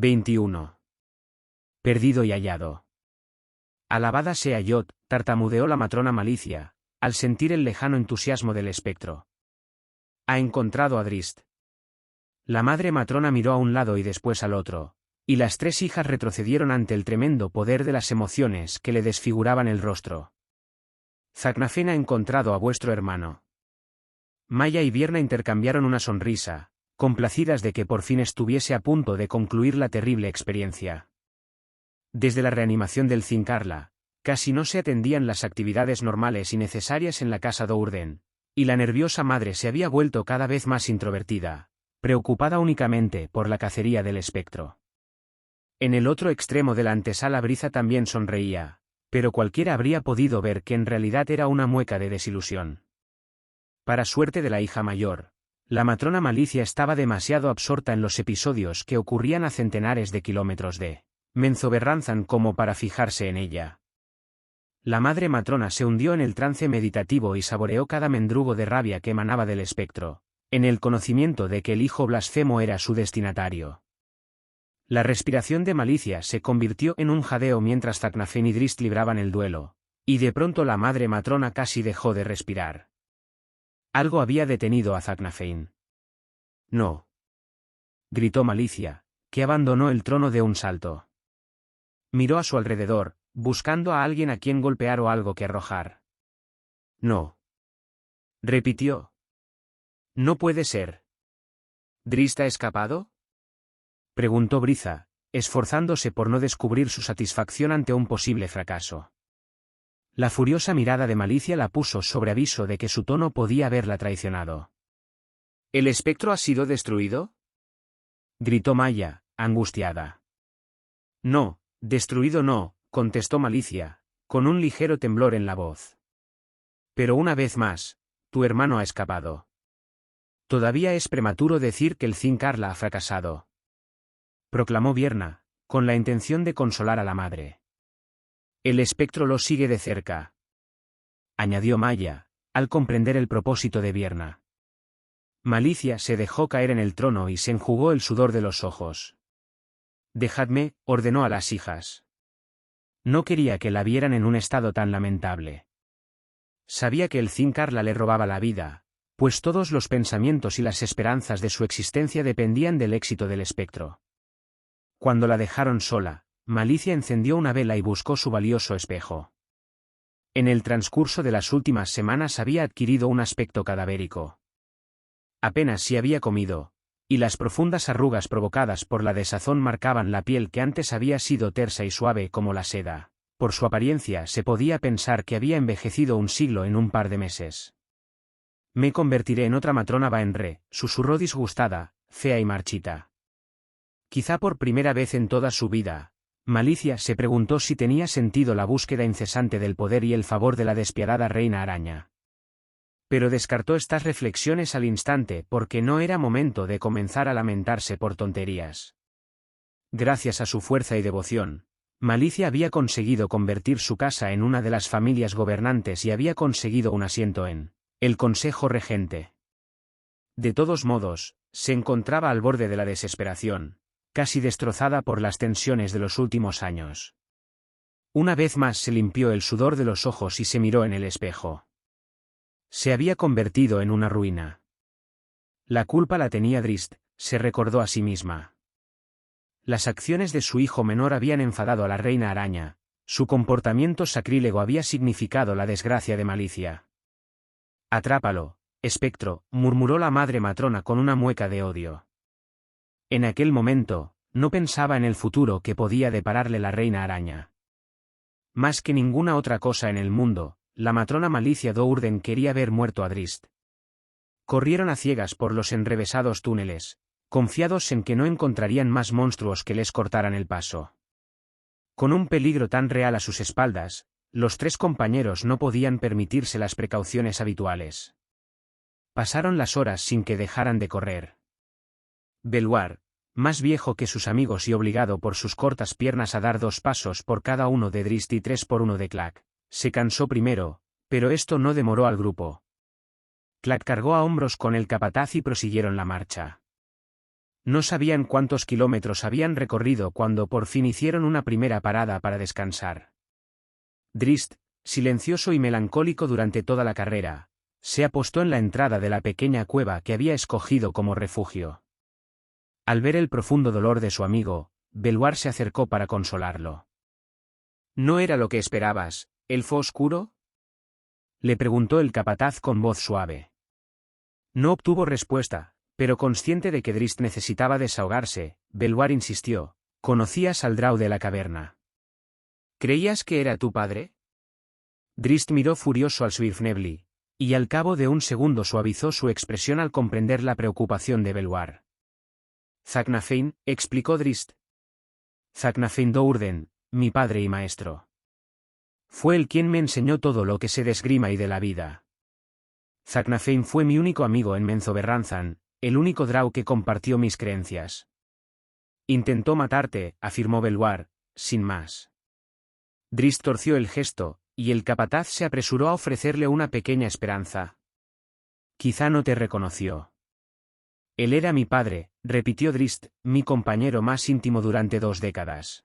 21. Perdido y hallado. Alabada sea Yod, tartamudeó la matrona Malicia, al sentir el lejano entusiasmo del espectro. Ha encontrado a Drizzt. La madre matrona miró a un lado y después al otro, y las tres hijas retrocedieron ante el tremendo poder de las emociones que le desfiguraban el rostro. Zacnafén ha encontrado a vuestro hermano. Maya y Vierna intercambiaron una sonrisa, complacidas de que por fin estuviese a punto de concluir la terrible experiencia. Desde la reanimación del Cincarla, casi no se atendían las actividades normales y necesarias en la casa Dourden, y la nerviosa madre se había vuelto cada vez más introvertida, preocupada únicamente por la cacería del espectro. En el otro extremo de la antesala Briza también sonreía, pero cualquiera habría podido ver que en realidad era una mueca de desilusión. Para suerte de la hija mayor, la matrona Malicia estaba demasiado absorta en los episodios que ocurrían a centenares de kilómetros de Menzoberranzan como para fijarse en ella. La madre matrona se hundió en el trance meditativo y saboreó cada mendrugo de rabia que emanaba del espectro, en el conocimiento de que el hijo blasfemo era su destinatario. La respiración de Malicia se convirtió en un jadeo mientras Zacnafén y Drizzt libraban el duelo, y de pronto la madre matrona casi dejó de respirar. Algo había detenido a Zacnafén. No. Gritó Malicia, que abandonó el trono de un salto. Miró a su alrededor, buscando a alguien a quien golpear o algo que arrojar. No. Repitió. No puede ser. ¿Drizzt ha escapado? Preguntó Briza, esforzándose por no descubrir su satisfacción ante un posible fracaso. La furiosa mirada de Malicia la puso sobre aviso de que su tono podía haberla traicionado. ¿El espectro ha sido destruido? Gritó Maya, angustiada. No, destruido no, contestó Malicia, con un ligero temblor en la voz. Pero una vez más, tu hermano ha escapado. Todavía es prematuro decir que el Cincarla ha fracasado, proclamó Vierna, con la intención de consolar a la madre. El espectro lo sigue de cerca, añadió Maya, al comprender el propósito de Vierna. Malicia se dejó caer en el trono y se enjugó el sudor de los ojos. Dejadme, ordenó a las hijas. No quería que la vieran en un estado tan lamentable. Sabía que el Cincarla le robaba la vida, pues todos los pensamientos y las esperanzas de su existencia dependían del éxito del espectro. Cuando la dejaron sola, Malicia encendió una vela y buscó su valioso espejo. En el transcurso de las últimas semanas había adquirido un aspecto cadavérico. Apenas si había comido, y las profundas arrugas provocadas por la desazón marcaban la piel que antes había sido tersa y suave como la seda. Por su apariencia se podía pensar que había envejecido un siglo en un par de meses. Me convertiré en otra matrona Baenre, susurró disgustada, fea y marchita. Quizá por primera vez en toda su vida, Malicia se preguntó si tenía sentido la búsqueda incesante del poder y el favor de la despiadada reina araña. Pero descartó estas reflexiones al instante porque no era momento de comenzar a lamentarse por tonterías. Gracias a su fuerza y devoción, Malicia había conseguido convertir su casa en una de las familias gobernantes y había conseguido un asiento en el Consejo Regente. De todos modos, se encontraba al borde de la desesperación, casi destrozada por las tensiones de los últimos años. Una vez más se limpió el sudor de los ojos y se miró en el espejo. Se había convertido en una ruina. La culpa la tenía Drizzt, se recordó a sí misma. Las acciones de su hijo menor habían enfadado a la reina araña, su comportamiento sacrílego había significado la desgracia de Malicia. Atrápalo, espectro, murmuró la madre matrona con una mueca de odio. En aquel momento, no pensaba en el futuro que podía depararle la reina araña. Más que ninguna otra cosa en el mundo, la matrona Malicia Dourden quería ver muerto a Drizzt. Corrieron a ciegas por los enrevesados túneles, confiados en que no encontrarían más monstruos que les cortaran el paso. Con un peligro tan real a sus espaldas, los tres compañeros no podían permitirse las precauciones habituales. Pasaron las horas sin que dejaran de correr. Belluar, más viejo que sus amigos y obligado por sus cortas piernas a dar 2 pasos por cada uno de Drizzt y 3 por uno de Clack, se cansó primero, pero esto no demoró al grupo. Clack cargó a hombros con el capataz y prosiguieron la marcha. No sabían cuántos kilómetros habían recorrido cuando por fin hicieron una primera parada para descansar. Drizzt, silencioso y melancólico durante toda la carrera, se apostó en la entrada de la pequeña cueva que había escogido como refugio. Al ver el profundo dolor de su amigo, Belvoir se acercó para consolarlo. ¿No era lo que esperabas, elfo oscuro?, le preguntó el capataz con voz suave. No obtuvo respuesta, pero consciente de que Drizzt necesitaba desahogarse, Belvoir insistió: ¿conocías al Drow de la caverna? ¿Creías que era tu padre? Drizzt miró furioso al Svirfnebli, y al cabo de un segundo suavizó su expresión al comprender la preocupación de Belvoir. Zaknafein, explicó Drizzt. Zaknafein Do'Urden, mi padre y maestro. Fue él quien me enseñó todo lo que sé de esgrima y de la vida. Zaknafein fue mi único amigo en Menzoberranzan, el único Drow que compartió mis creencias. Intentó matarte, afirmó Belvoir, sin más. Drizzt torció el gesto, y el capataz se apresuró a ofrecerle una pequeña esperanza. Quizá no te reconoció. Él era mi padre, repitió Drizzt, mi compañero más íntimo durante 2 décadas.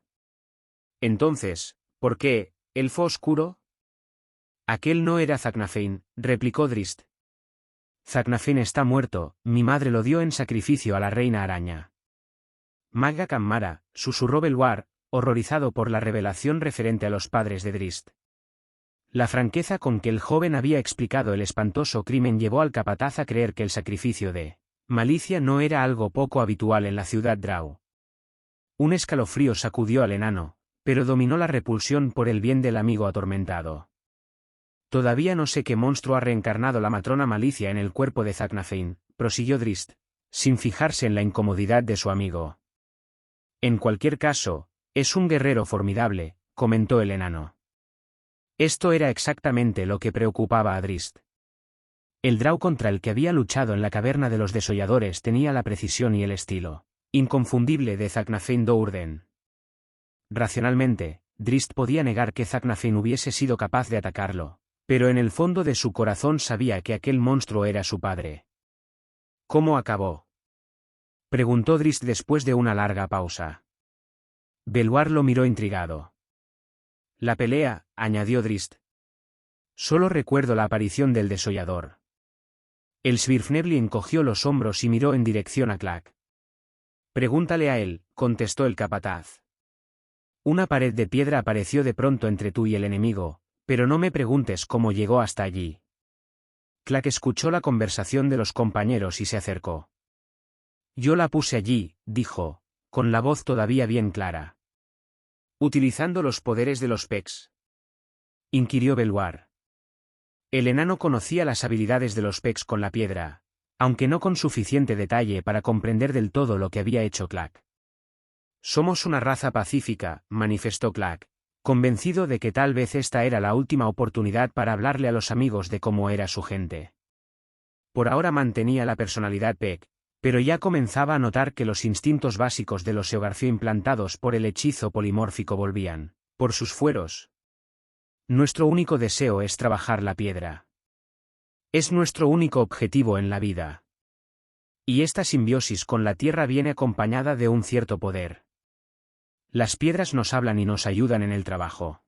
Entonces, ¿por qué, elfo oscuro? Aquel no era Zaknafein, replicó Drizzt. Zaknafein está muerto, mi madre lo dio en sacrificio a la reina araña. Magga Cammara, susurró Belvoir, horrorizado por la revelación referente a los padres de Drizzt. La franqueza con que el joven había explicado el espantoso crimen llevó al capataz a creer que el sacrificio de Malicia no era algo poco habitual en la ciudad Drow. Un escalofrío sacudió al enano, pero dominó la repulsión por el bien del amigo atormentado. Todavía no sé qué monstruo ha reencarnado la matrona Malicia en el cuerpo de Zaknafein, prosiguió Drizzt, sin fijarse en la incomodidad de su amigo. En cualquier caso, es un guerrero formidable, comentó el enano. Esto era exactamente lo que preocupaba a Drizzt. El Drow contra el que había luchado en la caverna de los desolladores tenía la precisión y el estilo inconfundible de Zaknafein Do'Urden. Racionalmente, Drizzt podía negar que Zaknafein hubiese sido capaz de atacarlo, pero en el fondo de su corazón sabía que aquel monstruo era su padre. ¿Cómo acabó?, preguntó Drizzt después de una larga pausa. Belvoir lo miró intrigado. La pelea, añadió Drizzt. Solo recuerdo la aparición del desollador. El Svirfnebli encogió los hombros y miró en dirección a Clack. Pregúntale a él, contestó el capataz. Una pared de piedra apareció de pronto entre tú y el enemigo, pero no me preguntes cómo llegó hasta allí. Clack escuchó la conversación de los compañeros y se acercó. Yo la puse allí, dijo, con la voz todavía bien clara. ¿Utilizando los poderes de los Pecs?, inquirió Belvoir. El enano conocía las habilidades de los Pecs con la piedra, aunque no con suficiente detalle para comprender del todo lo que había hecho Clack. Somos una raza pacífica, manifestó Clack, convencido de que tal vez esta era la última oportunidad para hablarle a los amigos de cómo era su gente. Por ahora mantenía la personalidad Pec, pero ya comenzaba a notar que los instintos básicos de los Seogarfio implantados por el hechizo polimórfico volvían, por sus fueros. Nuestro único deseo es trabajar la piedra. Es nuestro único objetivo en la vida. Y esta simbiosis con la tierra viene acompañada de un cierto poder. Las piedras nos hablan y nos ayudan en el trabajo.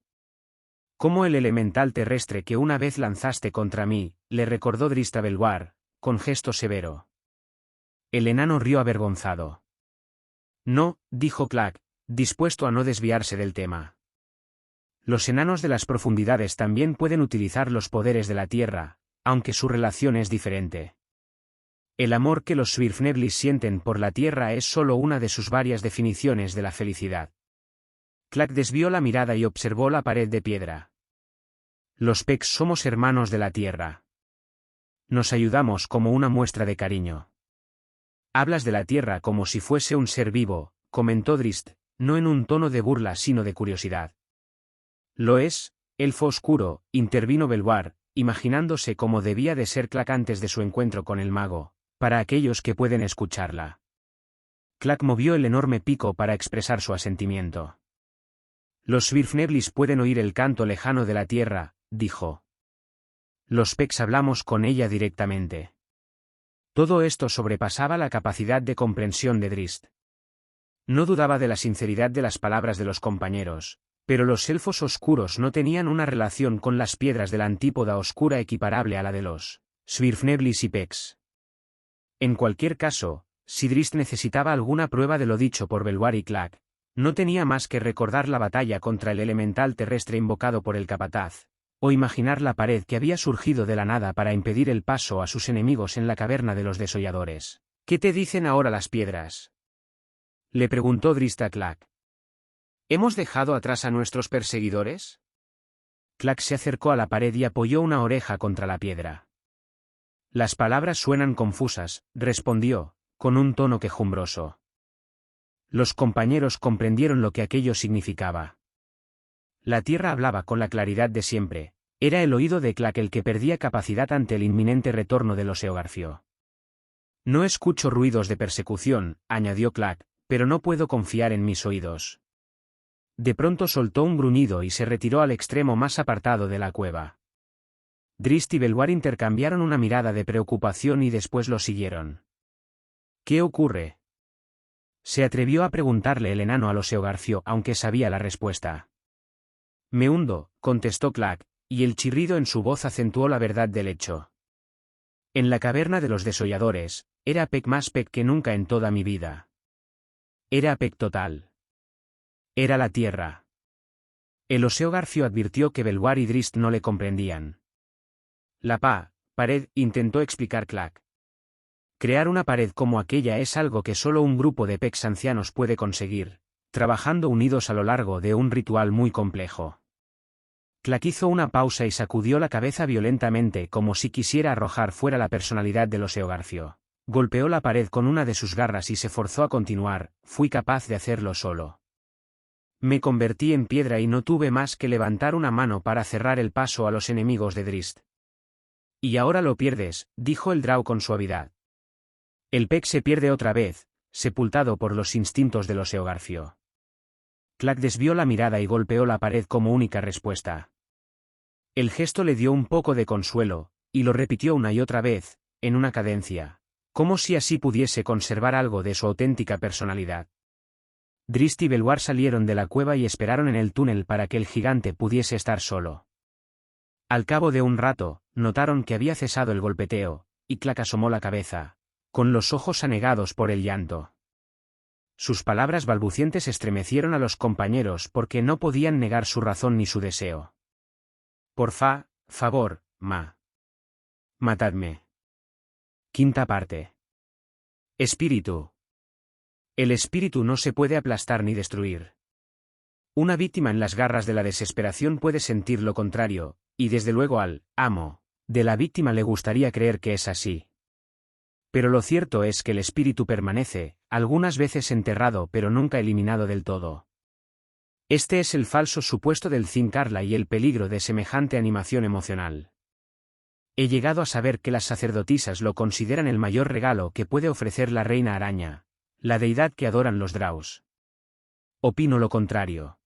Como el elemental terrestre que una vez lanzaste contra mí, le recordó Drizzt a Belvoir, con gesto severo. El enano rió avergonzado. No, dijo Clack, dispuesto a no desviarse del tema. Los enanos de las profundidades también pueden utilizar los poderes de la tierra, aunque su relación es diferente. El amor que los Svirfneblis sienten por la tierra es solo una de sus varias definiciones de la felicidad. Clack desvió la mirada y observó la pared de piedra. Los Pecs somos hermanos de la tierra. Nos ayudamos como una muestra de cariño. Hablas de la tierra como si fuese un ser vivo, comentó Drizzt, no en un tono de burla sino de curiosidad. Lo es, elfo oscuro, intervino Belvoir, imaginándose cómo debía de ser Clack antes de su encuentro con el mago, para aquellos que pueden escucharla. Clack movió el enorme pico para expresar su asentimiento. Los Svirfneblis pueden oír el canto lejano de la tierra, dijo. Los Pecs hablamos con ella directamente. Todo esto sobrepasaba la capacidad de comprensión de Drizzt. No dudaba de la sinceridad de las palabras de los compañeros, pero los elfos oscuros no tenían una relación con las piedras de la antípoda oscura equiparable a la de los Svirfneblis y Pex. En cualquier caso, si Drizzt necesitaba alguna prueba de lo dicho por Belwar y Clack, no tenía más que recordar la batalla contra el elemental terrestre invocado por el capataz, o imaginar la pared que había surgido de la nada para impedir el paso a sus enemigos en la caverna de los desolladores. ¿Qué te dicen ahora las piedras?, le preguntó Drizzt a Clack. ¿Hemos dejado atrás a nuestros perseguidores? Clack se acercó a la pared y apoyó una oreja contra la piedra. Las palabras suenan confusas, respondió, con un tono quejumbroso. Los compañeros comprendieron lo que aquello significaba. La tierra hablaba con la claridad de siempre, era el oído de Clack el que perdía capacidad ante el inminente retorno del Oseogarfio. No escucho ruidos de persecución, añadió Clack, pero no puedo confiar en mis oídos. De pronto soltó un gruñido y se retiró al extremo más apartado de la cueva. Drizzt y Belwar intercambiaron una mirada de preocupación y después lo siguieron. ¿Qué ocurre?, se atrevió a preguntarle el enano al Oseogarfio, aunque sabía la respuesta. Me hundo, contestó Clack, y el chirrido en su voz acentuó la verdad del hecho. En la caverna de los desolladores, era Peck más Peck que nunca en toda mi vida. Era Peck total. Era la tierra. El Oseogarfio advirtió que Belwar y Drizzt no le comprendían. La pared, intentó explicar Clack. Crear una pared como aquella es algo que solo un grupo de Pecks ancianos puede conseguir, trabajando unidos a lo largo de un ritual muy complejo. Clack hizo una pausa y sacudió la cabeza violentamente como si quisiera arrojar fuera la personalidad del Oseogarfio. Golpeó la pared con una de sus garras y se forzó a continuar, fui capaz de hacerlo solo. Me convertí en piedra y no tuve más que levantar una mano para cerrar el paso a los enemigos de Drizzt. Y ahora lo pierdes, dijo el Drow con suavidad. El Peck se pierde otra vez, sepultado por los instintos del Oseogarfio. Clack desvió la mirada y golpeó la pared como única respuesta. El gesto le dio un poco de consuelo, y lo repitió una y otra vez, en una cadencia, como si así pudiese conservar algo de su auténtica personalidad. Drizzt y Belwar salieron de la cueva y esperaron en el túnel para que el gigante pudiese estar solo. Al cabo de un rato, notaron que había cesado el golpeteo, y Clack asomó la cabeza, con los ojos anegados por el llanto. Sus palabras balbucientes estremecieron a los compañeros porque no podían negar su razón ni su deseo. Por favor, matadme. Quinta parte. Espíritu. El espíritu no se puede aplastar ni destruir. Una víctima en las garras de la desesperación puede sentir lo contrario, y desde luego al amo de la víctima le gustaría creer que es así. Pero lo cierto es que el espíritu permanece, algunas veces enterrado pero nunca eliminado del todo. Este es el falso supuesto del Zincarla y el peligro de semejante animación emocional. He llegado a saber que las sacerdotisas lo consideran el mayor regalo que puede ofrecer la reina araña, la deidad que adoran los Drows. Opino lo contrario.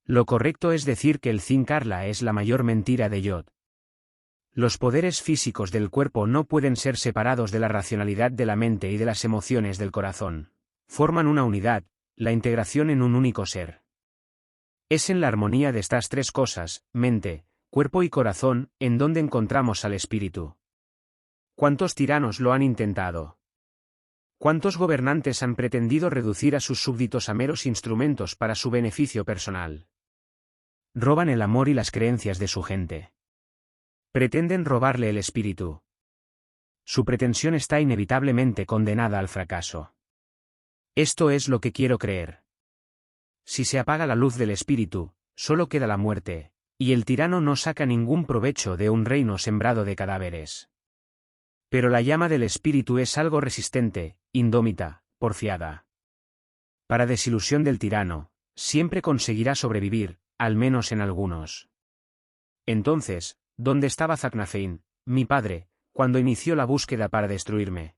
Lo correcto es decir que el Zincarla es la mayor mentira de Yod. Los poderes físicos del cuerpo no pueden ser separados de la racionalidad de la mente y de las emociones del corazón. Forman una unidad, la integración en un único ser. Es en la armonía de estas tres cosas, mente, cuerpo y corazón, en donde encontramos al espíritu. ¿Cuántos tiranos lo han intentado? ¿Cuántos gobernantes han pretendido reducir a sus súbditos a meros instrumentos para su beneficio personal? Roban el amor y las creencias de su gente. Pretenden robarle el espíritu. Su pretensión está inevitablemente condenada al fracaso. Esto es lo que quiero creer. Si se apaga la luz del espíritu, solo queda la muerte, y el tirano no saca ningún provecho de un reino sembrado de cadáveres. Pero la llama del espíritu es algo resistente, indómita, porfiada. Para desilusión del tirano, siempre conseguirá sobrevivir, al menos en algunos. Entonces, ¿dónde estaba Zaknafein, mi padre, cuando inició la búsqueda para destruirme?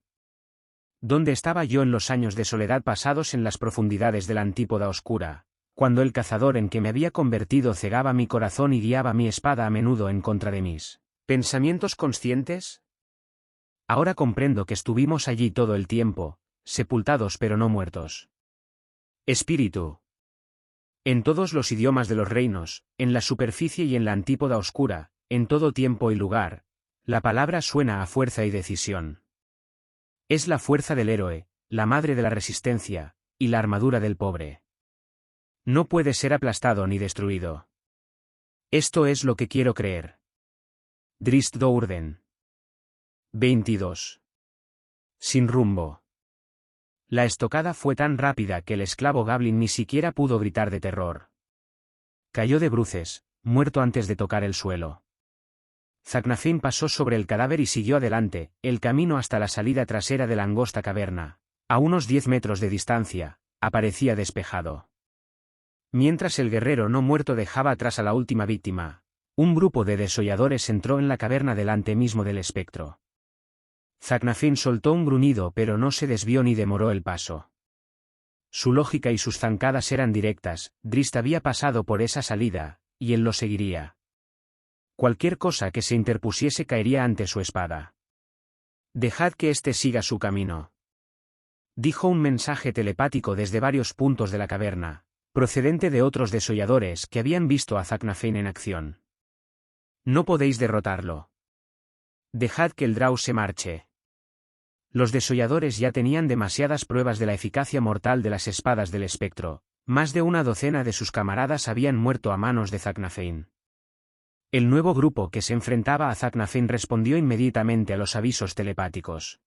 ¿Dónde estaba yo en los años de soledad pasados en las profundidades de la antípoda oscura, cuando el cazador en que me había convertido cegaba mi corazón y guiaba mi espada a menudo en contra de mis pensamientos conscientes? Ahora comprendo que estuvimos allí todo el tiempo, sepultados pero no muertos. Espíritu. En todos los idiomas de los reinos, en la superficie y en la antípoda oscura, en todo tiempo y lugar, la palabra suena a fuerza y decisión. Es la fuerza del héroe, la madre de la resistencia, y la armadura del pobre. No puede ser aplastado ni destruido. Esto es lo que quiero creer. Drizzt Do'Urden. 22. Sin rumbo. La estocada fue tan rápida que el esclavo Gablin ni siquiera pudo gritar de terror. Cayó de bruces, muerto antes de tocar el suelo. Zaknafein pasó sobre el cadáver y siguió adelante, el camino hasta la salida trasera de la angosta caverna. A unos 10 metros de distancia, aparecía despejado. Mientras el guerrero no muerto dejaba atrás a la última víctima, un grupo de desolladores entró en la caverna delante mismo del espectro. Zaknafein soltó un gruñido pero no se desvió ni demoró el paso. Su lógica y sus zancadas eran directas, Drizzt había pasado por esa salida, y él lo seguiría. Cualquier cosa que se interpusiese caería ante su espada. Dejad que éste siga su camino. Dijo un mensaje telepático desde varios puntos de la caverna, procedente de otros desolladores que habían visto a Zaknafein en acción. No podéis derrotarlo. Dejad que el Drow se marche. Los desolladores ya tenían demasiadas pruebas de la eficacia mortal de las espadas del espectro, más de una docena de sus camaradas habían muerto a manos de Zaknafein. El nuevo grupo que se enfrentaba a Zaknafein respondió inmediatamente a los avisos telepáticos.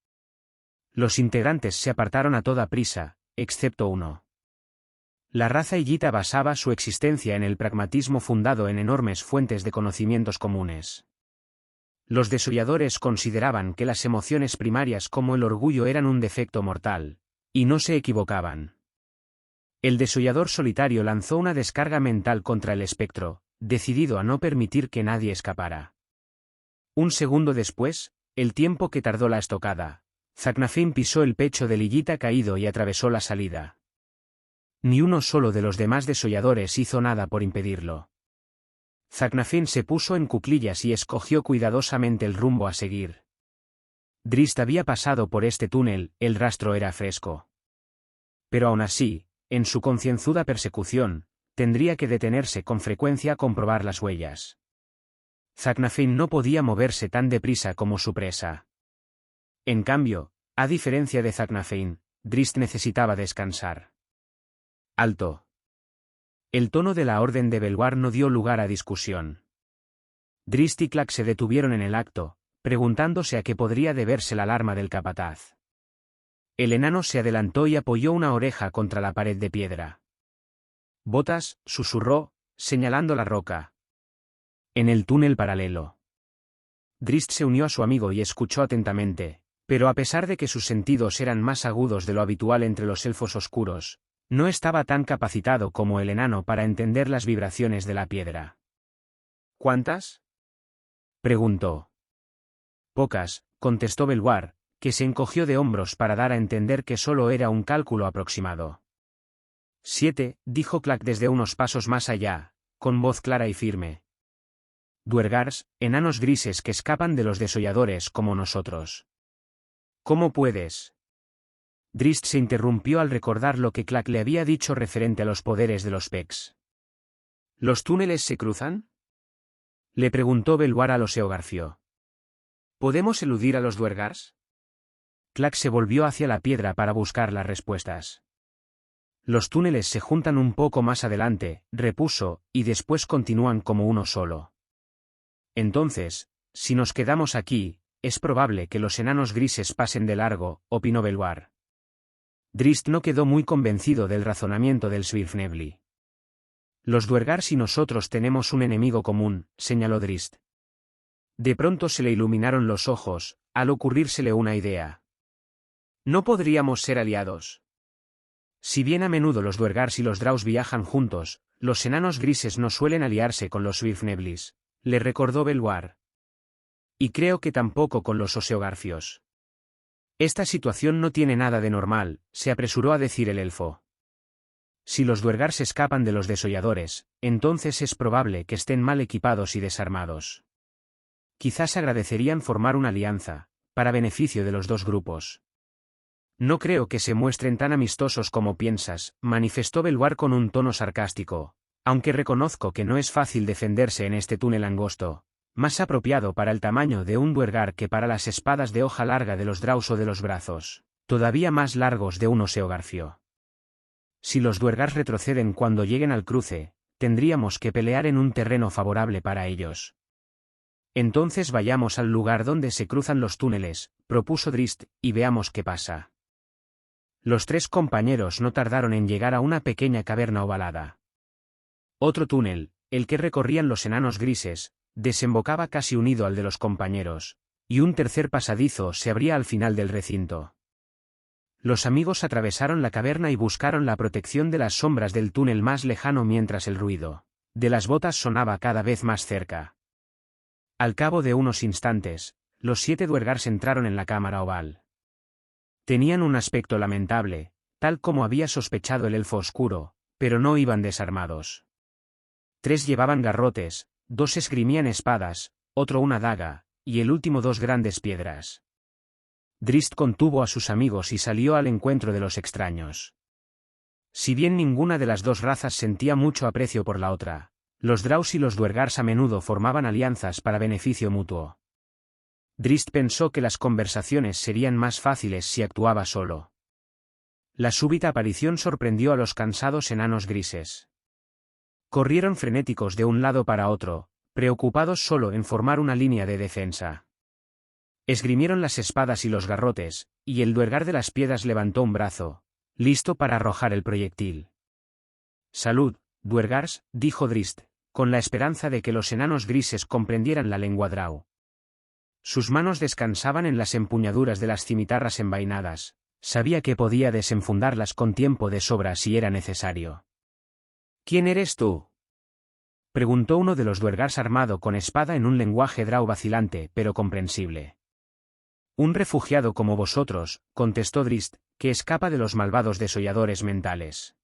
Los integrantes se apartaron a toda prisa, excepto uno. La raza Illita basaba su existencia en el pragmatismo fundado en enormes fuentes de conocimientos comunes. Los desolladores consideraban que las emociones primarias como el orgullo eran un defecto mortal, y no se equivocaban. El desollador solitario lanzó una descarga mental contra el espectro, decidido a no permitir que nadie escapara. Un segundo después, el tiempo que tardó la estocada, Zaknafein pisó el pecho del Illita caído y atravesó la salida. Ni uno solo de los demás desolladores hizo nada por impedirlo. Zaknafein se puso en cuclillas y escogió cuidadosamente el rumbo a seguir. Drizzt había pasado por este túnel, el rastro era fresco. Pero aún así, en su concienzuda persecución, tendría que detenerse con frecuencia a comprobar las huellas. Zaknafein no podía moverse tan deprisa como su presa. En cambio, a diferencia de Zaknafein, Drizzt necesitaba descansar. Alto. El tono de la Orden de Belwar no dio lugar a discusión. Drizzt y Clack se detuvieron en el acto, preguntándose a qué podría deberse la alarma del capataz. El enano se adelantó y apoyó una oreja contra la pared de piedra. Botas, susurró, señalando la roca. En el túnel paralelo. Drizzt se unió a su amigo y escuchó atentamente, pero a pesar de que sus sentidos eran más agudos de lo habitual entre los elfos oscuros, no estaba tan capacitado como el enano para entender las vibraciones de la piedra. ¿Cuántas?, preguntó. Pocas, contestó Belwar, que se encogió de hombros para dar a entender que solo era un cálculo aproximado. 7, dijo Clack desde unos pasos más allá, con voz clara y firme. Duergars, enanos grises que escapan de los desolladores como nosotros. ¿Cómo puedes? Drizzt se interrumpió al recordar lo que Clack le había dicho referente a los poderes de los Pecs. ¿Los túneles se cruzan?, le preguntó Belwar a los Eogarfio. ¿Podemos eludir a los Duergars? Clack se volvió hacia la piedra para buscar las respuestas. Los túneles se juntan un poco más adelante, repuso, y después continúan como uno solo. Entonces, si nos quedamos aquí, es probable que los enanos grises pasen de largo, opinó Belwar. Drizzt no quedó muy convencido del razonamiento del Svirfnebli. Los Duergars y nosotros tenemos un enemigo común, señaló Drizzt. De pronto se le iluminaron los ojos, al ocurrírsele una idea. ¿No podríamos ser aliados? Si bien a menudo los Duergars y los Draus viajan juntos, los enanos grises no suelen aliarse con los Svirfneblis, le recordó Belwar. Y creo que tampoco con los Oseogarfios. Esta situación no tiene nada de normal, se apresuró a decir el elfo. Si los Duergars escapan de los desolladores, entonces es probable que estén mal equipados y desarmados. Quizás agradecerían formar una alianza, para beneficio de los dos grupos. No creo que se muestren tan amistosos como piensas, manifestó Belvoir con un tono sarcástico, aunque reconozco que no es fácil defenderse en este túnel angosto, más apropiado para el tamaño de un duergar que para las espadas de hoja larga de los Draus o de los brazos, todavía más largos de un oseogarfio. Si los duergars retroceden cuando lleguen al cruce, tendríamos que pelear en un terreno favorable para ellos. Entonces vayamos al lugar donde se cruzan los túneles, propuso Drist, y veamos qué pasa. Los tres compañeros no tardaron en llegar a una pequeña caverna ovalada. Otro túnel, el que recorrían los enanos grises, desembocaba casi unido al de los compañeros, y un tercer pasadizo se abría al final del recinto. Los amigos atravesaron la caverna y buscaron la protección de las sombras del túnel más lejano mientras el ruido de las botas sonaba cada vez más cerca. Al cabo de unos instantes, los 7 duergars entraron en la cámara oval. Tenían un aspecto lamentable, tal como había sospechado el elfo oscuro, pero no iban desarmados. 3 llevaban garrotes, 2 esgrimían espadas, otro una daga, y el último 2 grandes piedras. Drist contuvo a sus amigos y salió al encuentro de los extraños. Si bien ninguna de las dos razas sentía mucho aprecio por la otra, los Draus y los duergars a menudo formaban alianzas para beneficio mutuo. Drist pensó que las conversaciones serían más fáciles si actuaba solo. La súbita aparición sorprendió a los cansados enanos grises. Corrieron frenéticos de un lado para otro, preocupados solo en formar una línea de defensa. Esgrimieron las espadas y los garrotes, y el duergar de las piedras levantó un brazo, listo para arrojar el proyectil. «Salud, duergars», dijo Drist, con la esperanza de que los enanos grises comprendieran la lengua Drau. Sus manos descansaban en las empuñaduras de las cimitarras envainadas, sabía que podía desenfundarlas con tiempo de sobra si era necesario. «¿Quién eres tú?», preguntó uno de los duergars armado con espada en un lenguaje Drau vacilante pero comprensible. «Un refugiado como vosotros», contestó Drist, «que escapa de los malvados desolladores mentales».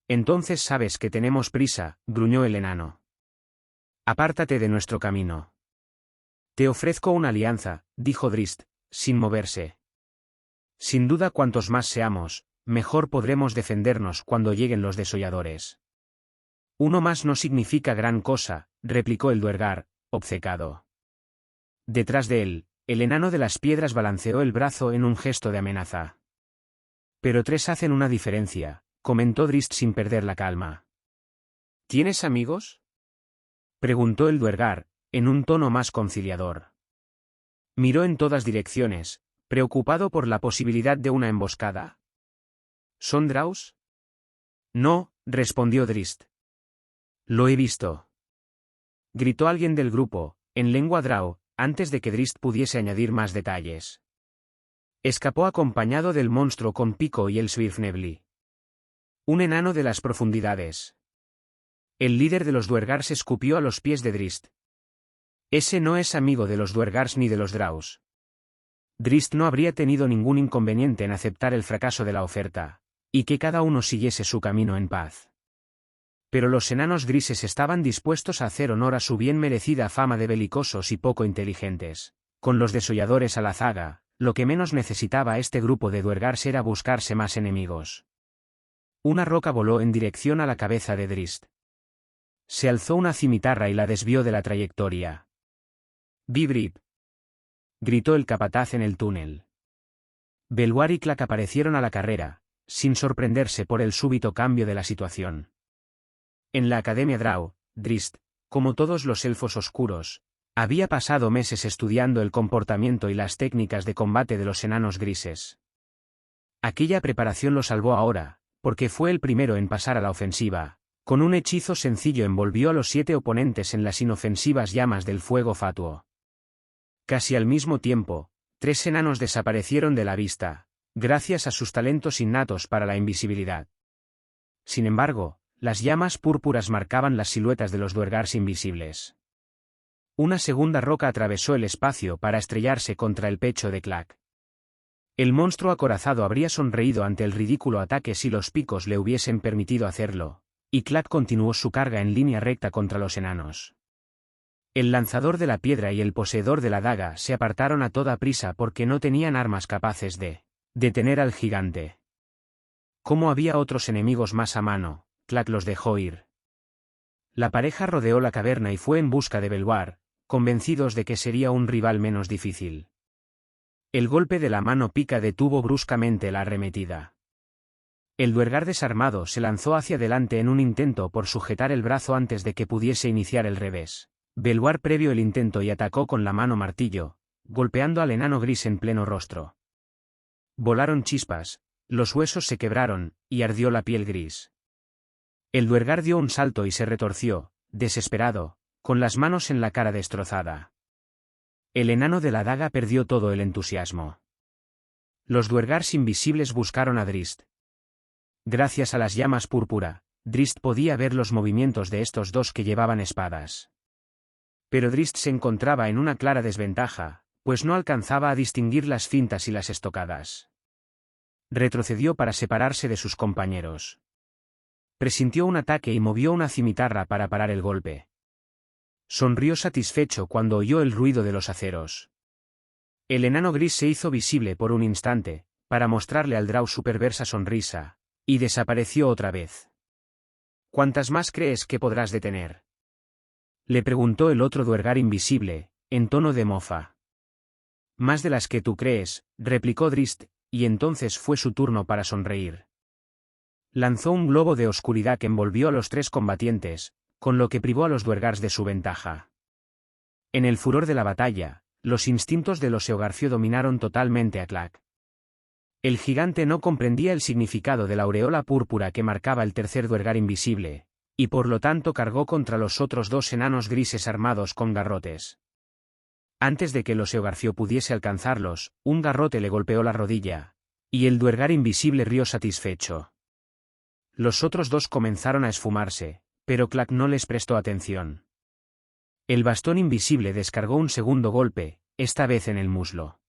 «Entonces sabes que tenemos prisa», gruñó el enano. «Apártate de nuestro camino». «Te ofrezco una alianza», dijo Drist, sin moverse. «Sin duda cuantos más seamos, mejor podremos defendernos cuando lleguen los desolladores». «Uno más no significa gran cosa», replicó el duergar, obcecado. Detrás de él, el enano de las piedras balanceó el brazo en un gesto de amenaza. «Pero 3 hacen una diferencia», comentó Drist sin perder la calma. «¿Tienes amigos?», preguntó el duergar, en un tono más conciliador. Miró en todas direcciones, preocupado por la posibilidad de una emboscada. «¿Son Draus?». «No», respondió Drist. «Lo he visto», gritó alguien del grupo, en lengua Drau, antes de que Drist pudiese añadir más detalles. Escapó acompañado del monstruo con pico y el Svirfnebli. Un enano de las profundidades. El líder de los duergars escupió a los pies de Drist. Ese no es amigo de los duergars ni de los Draus. Drist no habría tenido ningún inconveniente en aceptar el fracaso de la oferta, y que cada uno siguiese su camino en paz. Pero los enanos grises estaban dispuestos a hacer honor a su bien merecida fama de belicosos y poco inteligentes. Con los desolladores a la zaga, lo que menos necesitaba este grupo de duergars era buscarse más enemigos. Una roca voló en dirección a la cabeza de Drist. Se alzó una cimitarra y la desvió de la trayectoria. «Bibrib», gritó el capataz en el túnel. Belvoir y Clack aparecieron a la carrera, sin sorprenderse por el súbito cambio de la situación. En la Academia Drau, Drist, como todos los elfos oscuros, había pasado meses estudiando el comportamiento y las técnicas de combate de los enanos grises. Aquella preparación lo salvó ahora, porque fue el primero en pasar a la ofensiva. Con un hechizo sencillo envolvió a los 7 oponentes en las inofensivas llamas del fuego fatuo. Casi al mismo tiempo, 3 enanos desaparecieron de la vista, gracias a sus talentos innatos para la invisibilidad. Sin embargo, las llamas púrpuras marcaban las siluetas de los duergars invisibles. Una segunda roca atravesó el espacio para estrellarse contra el pecho de Clack. El monstruo acorazado habría sonreído ante el ridículo ataque si los picos le hubiesen permitido hacerlo, y Clack continuó su carga en línea recta contra los enanos. El lanzador de la piedra y el poseedor de la daga se apartaron a toda prisa porque no tenían armas capaces de detener al gigante. Como había otros enemigos más a mano, Clack los dejó ir. La pareja rodeó la caverna y fue en busca de Belvoir, convencidos de que sería un rival menos difícil. El golpe de la mano pica detuvo bruscamente la arremetida. El duergar desarmado se lanzó hacia adelante en un intento por sujetar el brazo antes de que pudiese iniciar el revés. Belvoir previó el intento y atacó con la mano martillo, golpeando al enano gris en pleno rostro. Volaron chispas, los huesos se quebraron, y ardió la piel gris. El duergar dio un salto y se retorció, desesperado, con las manos en la cara destrozada. El enano de la daga perdió todo el entusiasmo. Los duergars invisibles buscaron a Drizzt. Gracias a las llamas púrpura, Drizzt podía ver los movimientos de estos dos que llevaban espadas. Pero Drizzt se encontraba en una clara desventaja, pues no alcanzaba a distinguir las fintas y las estocadas. Retrocedió para separarse de sus compañeros. Presintió un ataque y movió una cimitarra para parar el golpe. Sonrió satisfecho cuando oyó el ruido de los aceros. El enano gris se hizo visible por un instante, para mostrarle al Drow su perversa sonrisa, y desapareció otra vez. ¿Cuántas más crees que podrás detener?, le preguntó el otro duergar invisible, en tono de mofa. Más de las que tú crees, replicó Drizzt, y entonces fue su turno para sonreír. Lanzó un globo de oscuridad que envolvió a los tres combatientes, con lo que privó a los duergars de su ventaja. En el furor de la batalla, los instintos del Oseogarfio dominaron totalmente a Clack. El gigante no comprendía el significado de la aureola púrpura que marcaba el tercer duergar invisible, y por lo tanto cargó contra los otros dos enanos grises armados con garrotes. Antes de que el Oseogarfio pudiese alcanzarlos, un garrote le golpeó la rodilla, y el duergar invisible rió satisfecho. Los otros dos comenzaron a esfumarse, pero Clack no les prestó atención. El bastón invisible descargó un segundo golpe, esta vez en el muslo.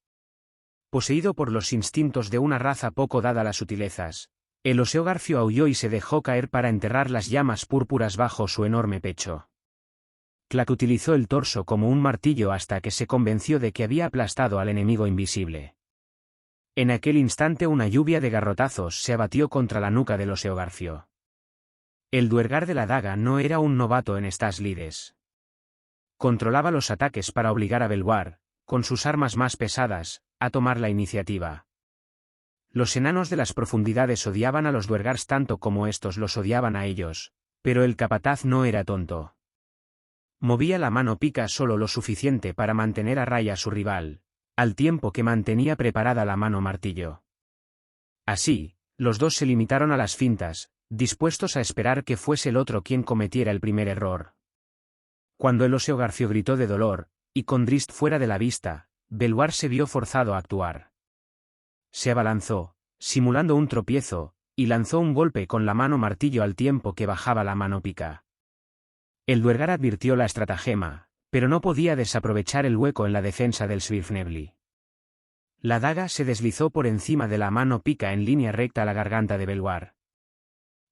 Poseído por los instintos de una raza poco dada a las sutilezas, el Oseogarfio aulló y se dejó caer para enterrar las llamas púrpuras bajo su enorme pecho. Clack utilizó el torso como un martillo hasta que se convenció de que había aplastado al enemigo invisible. En aquel instante una lluvia de garrotazos se abatió contra la nuca del Oseogarfio. El duergar de la daga no era un novato en estas lides. Controlaba los ataques para obligar a Belvoir, con sus armas más pesadas, a tomar la iniciativa. Los enanos de las profundidades odiaban a los duergars tanto como estos los odiaban a ellos, pero el capataz no era tonto. Movía la mano pica solo lo suficiente para mantener a raya a su rival, al tiempo que mantenía preparada la mano martillo. Así, los dos se limitaron a las fintas, dispuestos a esperar que fuese el otro quien cometiera el primer error. Cuando el Oseogarfio gritó de dolor, y con Drizzt fuera de la vista, Belvoir se vio forzado a actuar. Se abalanzó, simulando un tropiezo, y lanzó un golpe con la mano martillo al tiempo que bajaba la mano pica. El duergar advirtió la estratagema, pero no podía desaprovechar el hueco en la defensa del Svirfnebli. La daga se deslizó por encima de la mano pica en línea recta a la garganta de Belvoir.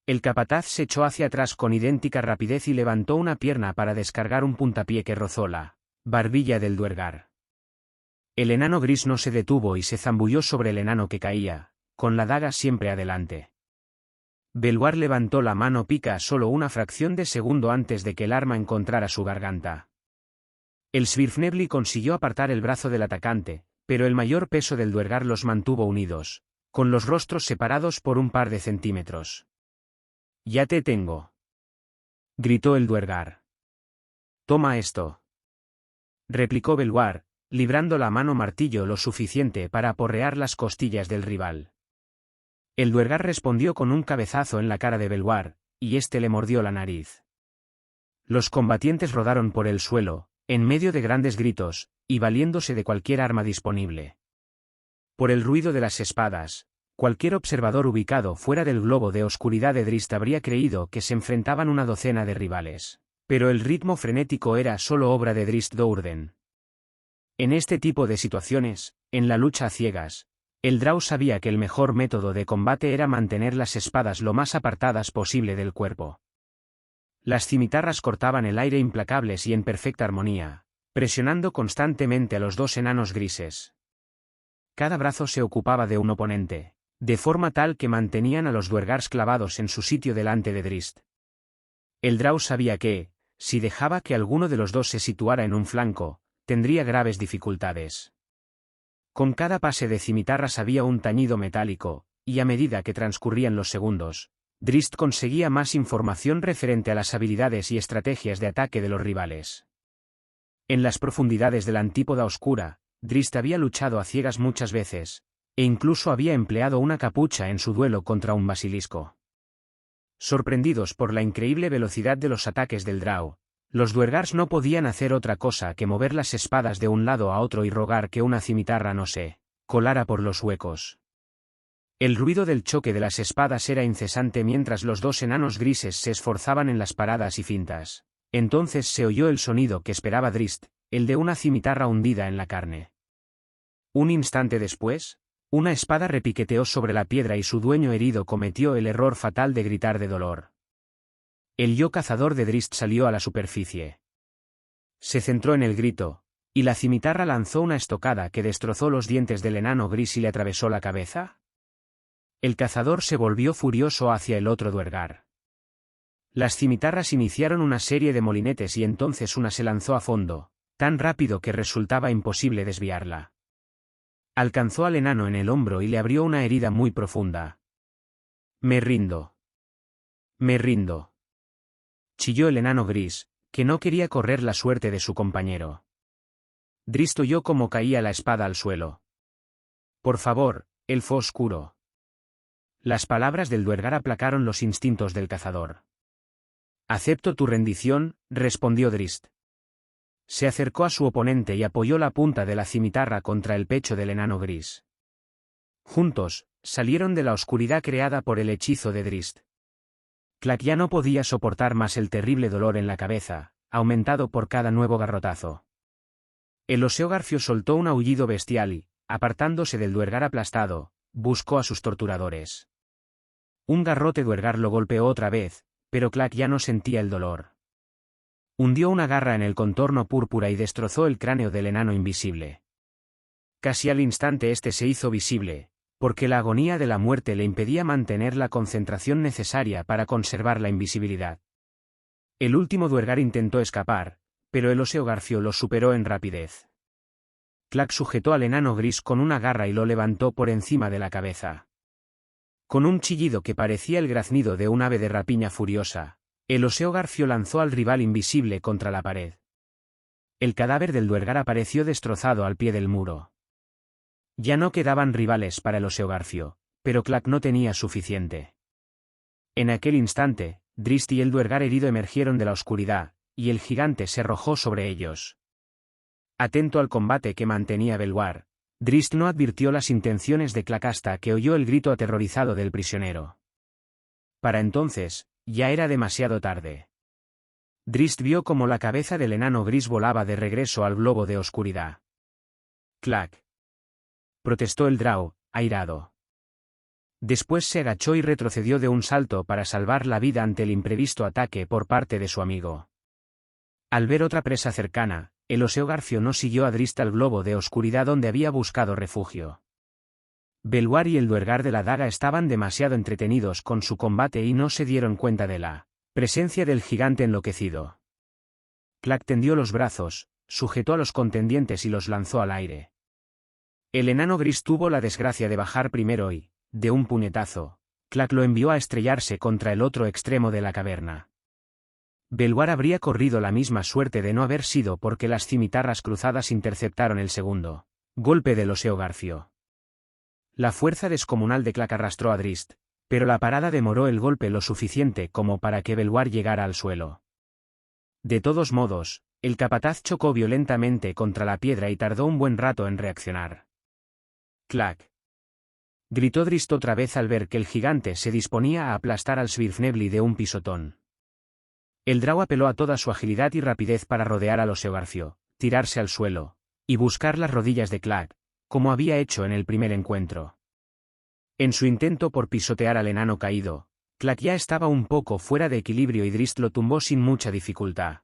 El capataz se echó hacia atrás con idéntica rapidez y levantó una pierna para descargar un puntapié que rozó la barbilla del duergar. El enano gris no se detuvo y se zambulló sobre el enano que caía, con la daga siempre adelante. Belvoir levantó la mano pica solo una fracción de segundo antes de que el arma encontrara su garganta. El Svirfnebli consiguió apartar el brazo del atacante, pero el mayor peso del duergar los mantuvo unidos, con los rostros separados por un par de centímetros. «Ya te tengo», gritó el duergar. «Toma esto», replicó Belvoir, librando la mano martillo lo suficiente para aporrear las costillas del rival. El duergar respondió con un cabezazo en la cara de Belvoir, y éste le mordió la nariz. Los combatientes rodaron por el suelo, en medio de grandes gritos, y valiéndose de cualquier arma disponible. Por el ruido de las espadas, cualquier observador ubicado fuera del globo de oscuridad de Drizzt habría creído que se enfrentaban una docena de rivales. Pero el ritmo frenético era solo obra de Drizzt Do'Urden. En este tipo de situaciones, en la lucha a ciegas, el Drow sabía que el mejor método de combate era mantener las espadas lo más apartadas posible del cuerpo. Las cimitarras cortaban el aire implacables y en perfecta armonía, presionando constantemente a los dos enanos grises. Cada brazo se ocupaba de un oponente, de forma tal que mantenían a los duergars clavados en su sitio delante de Drizzt. El Drow sabía que, si dejaba que alguno de los dos se situara en un flanco, tendría graves dificultades. Con cada pase de cimitarras había un tañido metálico, y a medida que transcurrían los segundos, Drizzt conseguía más información referente a las habilidades y estrategias de ataque de los rivales. En las profundidades de la Antípoda Oscura, Drizzt había luchado a ciegas muchas veces, e incluso había empleado una capucha en su duelo contra un basilisco. Sorprendidos por la increíble velocidad de los ataques del Drow, los duergars no podían hacer otra cosa que mover las espadas de un lado a otro y rogar que una cimitarra no se colara por los huecos. El ruido del choque de las espadas era incesante mientras los dos enanos grises se esforzaban en las paradas y fintas. Entonces se oyó el sonido que esperaba Drizzt, el de una cimitarra hundida en la carne. Un instante después, una espada repiqueteó sobre la piedra y su dueño herido cometió el error fatal de gritar de dolor. El yo cazador de Drizzt salió a la superficie. Se centró en el grito, y la cimitarra lanzó una estocada que destrozó los dientes del enano gris y le atravesó la cabeza. El cazador se volvió furioso hacia el otro duergar. Las cimitarras iniciaron una serie de molinetes y entonces una se lanzó a fondo, tan rápido que resultaba imposible desviarla. Alcanzó al enano en el hombro y le abrió una herida muy profunda. «Me rindo. Me rindo», chilló el enano gris, que no quería correr la suerte de su compañero. Drizzt oyó cómo caía la espada al suelo. «Por favor, elfo oscuro». Las palabras del duergar aplacaron los instintos del cazador. «Acepto tu rendición», respondió Drizzt. Se acercó a su oponente y apoyó la punta de la cimitarra contra el pecho del enano gris. Juntos, salieron de la oscuridad creada por el hechizo de Drizzt. Clack ya no podía soportar más el terrible dolor en la cabeza, aumentado por cada nuevo garrotazo. El oseogarfio soltó un aullido bestial y, apartándose del duergar aplastado, buscó a sus torturadores. Un garrote duergar lo golpeó otra vez, pero Clack ya no sentía el dolor. Hundió una garra en el contorno púrpura y destrozó el cráneo del enano invisible. Casi al instante este se hizo visible, porque la agonía de la muerte le impedía mantener la concentración necesaria para conservar la invisibilidad. El último duergar intentó escapar, pero el oseogarfio lo superó en rapidez. Clack sujetó al enano gris con una garra y lo levantó por encima de la cabeza. Con un chillido que parecía el graznido de un ave de rapiña furiosa, el oseogarfio lanzó al rival invisible contra la pared. El cadáver del duergar apareció destrozado al pie del muro. Ya no quedaban rivales para el oseogarfio, pero Clack no tenía suficiente. En aquel instante, Drizzt y el duergar herido emergieron de la oscuridad, y el gigante se arrojó sobre ellos. Atento al combate que mantenía Belwar, Drizzt no advirtió las intenciones de Clack hasta que oyó el grito aterrorizado del prisionero. Para entonces, ya era demasiado tarde. Drizzt vio cómo la cabeza del enano gris volaba de regreso al globo de oscuridad. «Clack», protestó el Drow, airado. Después se agachó y retrocedió de un salto para salvar la vida ante el imprevisto ataque por parte de su amigo. Al ver otra presa cercana, el oseogarfio no siguió a Drizzt al globo de oscuridad donde había buscado refugio. Belwar y el duergar de la daga estaban demasiado entretenidos con su combate y no se dieron cuenta de la presencia del gigante enloquecido. Clack tendió los brazos, sujetó a los contendientes y los lanzó al aire. El enano gris tuvo la desgracia de bajar primero y, de un puñetazo, Clack lo envió a estrellarse contra el otro extremo de la caverna. Belwar habría corrido la misma suerte de no haber sido porque las cimitarras cruzadas interceptaron el segundo golpe del oseogarfio. La fuerza descomunal de Clack arrastró a Drizzt, pero la parada demoró el golpe lo suficiente como para que Belwar llegara al suelo. De todos modos, el capataz chocó violentamente contra la piedra y tardó un buen rato en reaccionar. «Clack», gritó Drizzt otra vez al ver que el gigante se disponía a aplastar al Svirfnebli de un pisotón. El Drow apeló a toda su agilidad y rapidez para rodear al oseogarfio, tirarse al suelo, y buscar las rodillas de Clack, como había hecho en el primer encuentro. En su intento por pisotear al enano caído, Clack ya estaba un poco fuera de equilibrio y Drizzt lo tumbó sin mucha dificultad.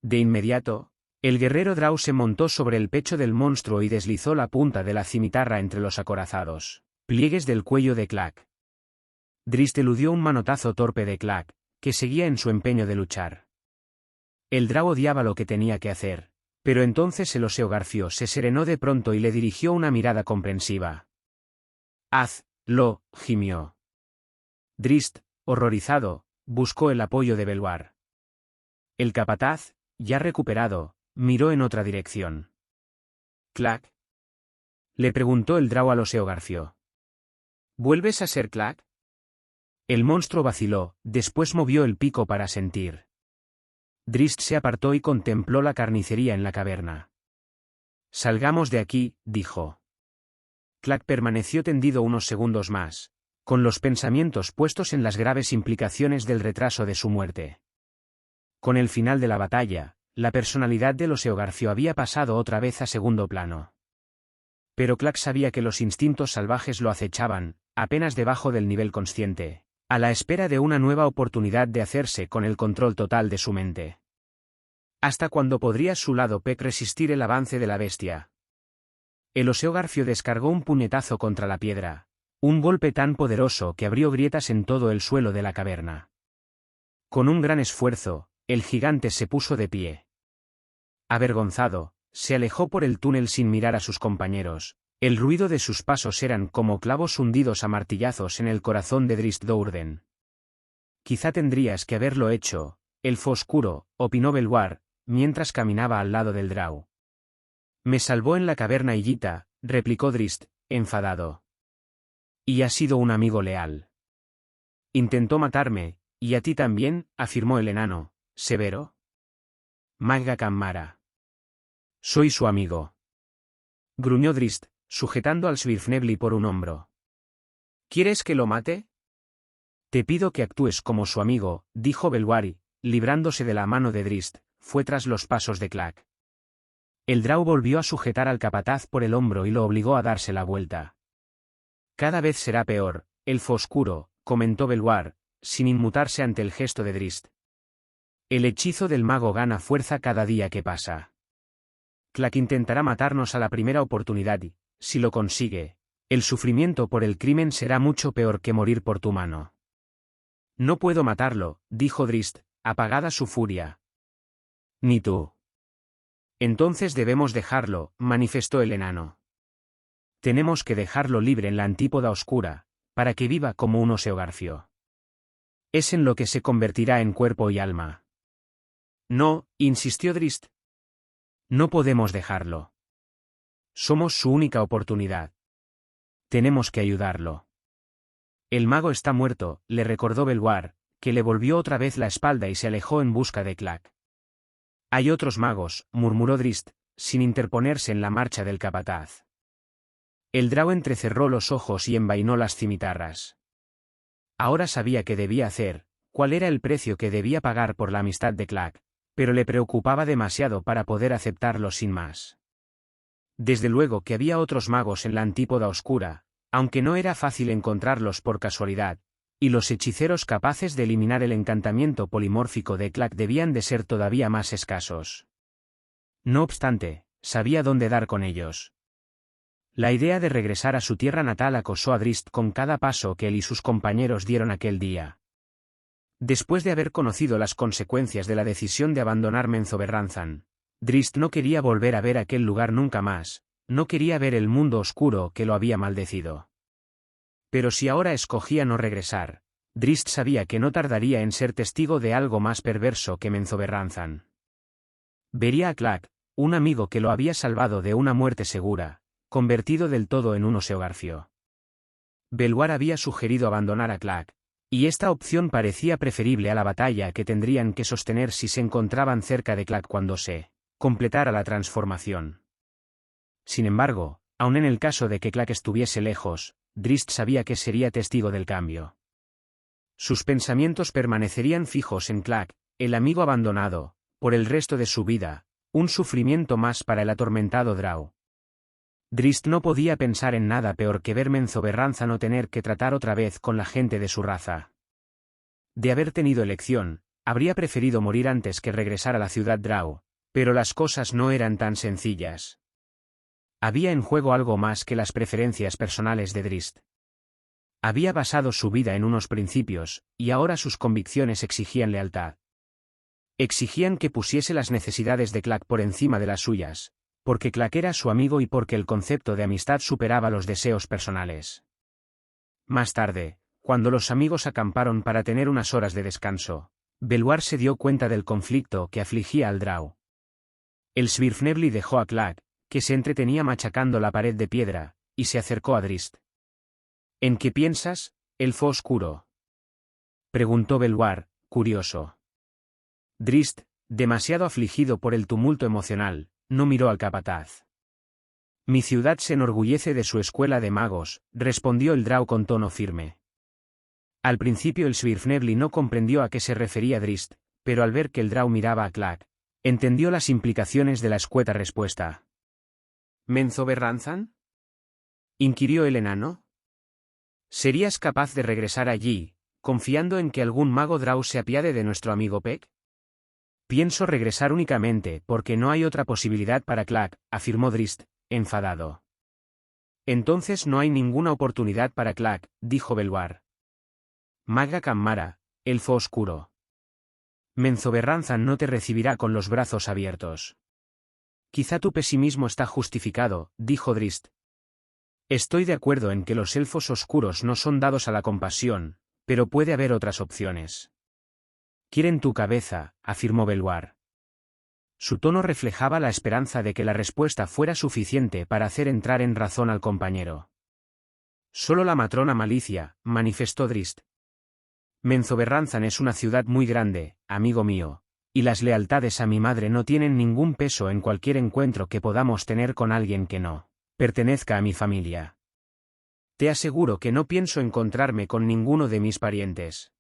De inmediato, el guerrero Drow se montó sobre el pecho del monstruo y deslizó la punta de la cimitarra entre los acorazados pliegues del cuello de Clack. Drizzt eludió un manotazo torpe de Clack, que seguía en su empeño de luchar. El Drow odiaba lo que tenía que hacer, pero entonces el Oseogarfio se serenó de pronto y le dirigió una mirada comprensiva. «Hazlo», gimió. Drizzt, horrorizado, buscó el apoyo de Belwar. El capataz, ya recuperado, miró en otra dirección. «¿Clack?», le preguntó el Drow al Oseogarfio. «¿Vuelves a ser Clack?». El monstruo vaciló, después movió el pico para sentir. Drizzt se apartó y contempló la carnicería en la caverna. «Salgamos de aquí», dijo. Clack permaneció tendido unos segundos más, con los pensamientos puestos en las graves implicaciones del retraso de su muerte. Con el final de la batalla, la personalidad del Oseogarfio había pasado otra vez a segundo plano. Pero Clack sabía que los instintos salvajes lo acechaban, apenas debajo del nivel consciente, a la espera de una nueva oportunidad de hacerse con el control total de su mente. ¿Hasta cuándo podría su lado Peck resistir el avance de la bestia? El Oseogarfio descargó un puñetazo contra la piedra, un golpe tan poderoso que abrió grietas en todo el suelo de la caverna. Con un gran esfuerzo, el gigante se puso de pie. Avergonzado, se alejó por el túnel sin mirar a sus compañeros. El ruido de sus pasos eran como clavos hundidos a martillazos en el corazón de Drizzt Do'Urden. «Quizá tendrías que haberlo hecho, elfo oscuro», opinó Belwar, mientras caminaba al lado del Drow. «Me salvó en la caverna Illita», replicó Drizzt, enfadado. «Y ha sido un amigo leal». «Intentó matarme, y a ti también», afirmó el enano, severo. «Magga Cammara. Soy su amigo», gruñó Drizzt, sujetando al Svirfnebli por un hombro. «¿Quieres que lo mate?». «Te pido que actúes como su amigo», dijo Belwar, librándose de la mano de Drizzt, fue tras los pasos de Clack. El Drow volvió a sujetar al capataz por el hombro y lo obligó a darse la vuelta. «Cada vez será peor, elfo oscuro», comentó Belwar, sin inmutarse ante el gesto de Drizzt. «El hechizo del mago gana fuerza cada día que pasa. Clack intentará matarnos a la primera oportunidad y, si lo consigue, el sufrimiento por el crimen será mucho peor que morir por tu mano». «No puedo matarlo», dijo Drizzt, apagada su furia. «Ni tú». «Entonces debemos dejarlo», manifestó el enano. «Tenemos que dejarlo libre en la antípoda oscura, para que viva como un Oseogarfio. Es en lo que se convertirá en cuerpo y alma». «No», insistió Drizzt. «No podemos dejarlo. Somos su única oportunidad. Tenemos que ayudarlo». «El mago está muerto», le recordó Belwar, que le volvió otra vez la espalda y se alejó en busca de Clack. «Hay otros magos», murmuró Drizzt, sin interponerse en la marcha del capataz. El Drow entrecerró los ojos y envainó las cimitarras. Ahora sabía qué debía hacer, cuál era el precio que debía pagar por la amistad de Clack, pero le preocupaba demasiado para poder aceptarlo sin más. Desde luego que había otros magos en la antípoda oscura, aunque no era fácil encontrarlos por casualidad, y los hechiceros capaces de eliminar el encantamiento polimórfico de Clack debían de ser todavía más escasos. No obstante, sabía dónde dar con ellos. La idea de regresar a su tierra natal acosó a Drizzt con cada paso que él y sus compañeros dieron aquel día. Después de haber conocido las consecuencias de la decisión de abandonar Menzoberranzan, Drizzt no quería volver a ver aquel lugar nunca más, no quería ver el mundo oscuro que lo había maldecido. Pero si ahora escogía no regresar, Drizzt sabía que no tardaría en ser testigo de algo más perverso que Menzoberranzan. Vería a Clack, un amigo que lo había salvado de una muerte segura, convertido del todo en un Oseogarfio. Belwar había sugerido abandonar a Clack, y esta opción parecía preferible a la batalla que tendrían que sostener si se encontraban cerca de Clack cuando se completara la transformación. Sin embargo, aun en el caso de que Clack estuviese lejos, Drizzt sabía que sería testigo del cambio. Sus pensamientos permanecerían fijos en Clack, el amigo abandonado, por el resto de su vida, un sufrimiento más para el atormentado Drow. Drizzt no podía pensar en nada peor que ver Menzoberranzan o tener que tratar otra vez con la gente de su raza. De haber tenido elección, habría preferido morir antes que regresar a la ciudad Drow, pero las cosas no eran tan sencillas. Había en juego algo más que las preferencias personales de Drizzt. Había basado su vida en unos principios, y ahora sus convicciones exigían lealtad. Exigían que pusiese las necesidades de Clack por encima de las suyas, porque Clack era su amigo y porque el concepto de amistad superaba los deseos personales. Más tarde, cuando los amigos acamparon para tener unas horas de descanso, Belwar se dio cuenta del conflicto que afligía al Drow. El Svirfnebli dejó a Clack, que se entretenía machacando la pared de piedra, y se acercó a Drizzt. ¿En qué piensas, elfo oscuro?, preguntó Belwar, curioso. Drizzt, demasiado afligido por el tumulto emocional, no miró al capataz. Mi ciudad se enorgullece de su escuela de magos, respondió el Drow con tono firme. Al principio el Svirfnebli no comprendió a qué se refería Drizzt, pero al ver que el Drow miraba a Clack, entendió las implicaciones de la escueta respuesta. ¿Menzoberranzan?, inquirió el enano. ¿Serías capaz de regresar allí, confiando en que algún mago Drow se apiade de nuestro amigo Peck? Pienso regresar únicamente porque no hay otra posibilidad para Clack, afirmó Drizzt, enfadado. Entonces no hay ninguna oportunidad para Clack, dijo Belwar. Maga Cammara, elfo oscuro. Menzoberranzan no te recibirá con los brazos abiertos. Quizá tu pesimismo está justificado, dijo Drizzt. Estoy de acuerdo en que los elfos oscuros no son dados a la compasión, pero puede haber otras opciones. Quieren tu cabeza, afirmó Belwar. Su tono reflejaba la esperanza de que la respuesta fuera suficiente para hacer entrar en razón al compañero. Solo la matrona Malicia, manifestó Drizzt. Menzoberranzan es una ciudad muy grande, amigo mío, y las lealtades a mi madre no tienen ningún peso en cualquier encuentro que podamos tener con alguien que no pertenezca a mi familia. Te aseguro que no pienso encontrarme con ninguno de mis parientes.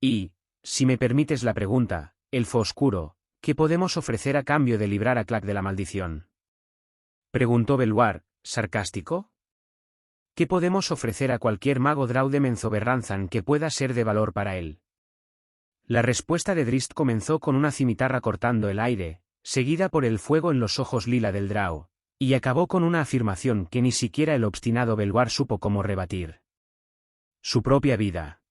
Y, si me permites la pregunta, elfo oscuro, ¿qué podemos ofrecer a cambio de librar a Clack de la maldición?, preguntó Belwar, sarcástico. ¿Qué podemos ofrecer a cualquier mago Drow de Menzoberranzan que pueda ser de valor para él? La respuesta de Drizzt comenzó con una cimitarra cortando el aire, seguida por el fuego en los ojos lila del Drow, y acabó con una afirmación que ni siquiera el obstinado Belwar supo cómo rebatir. Su propia vida.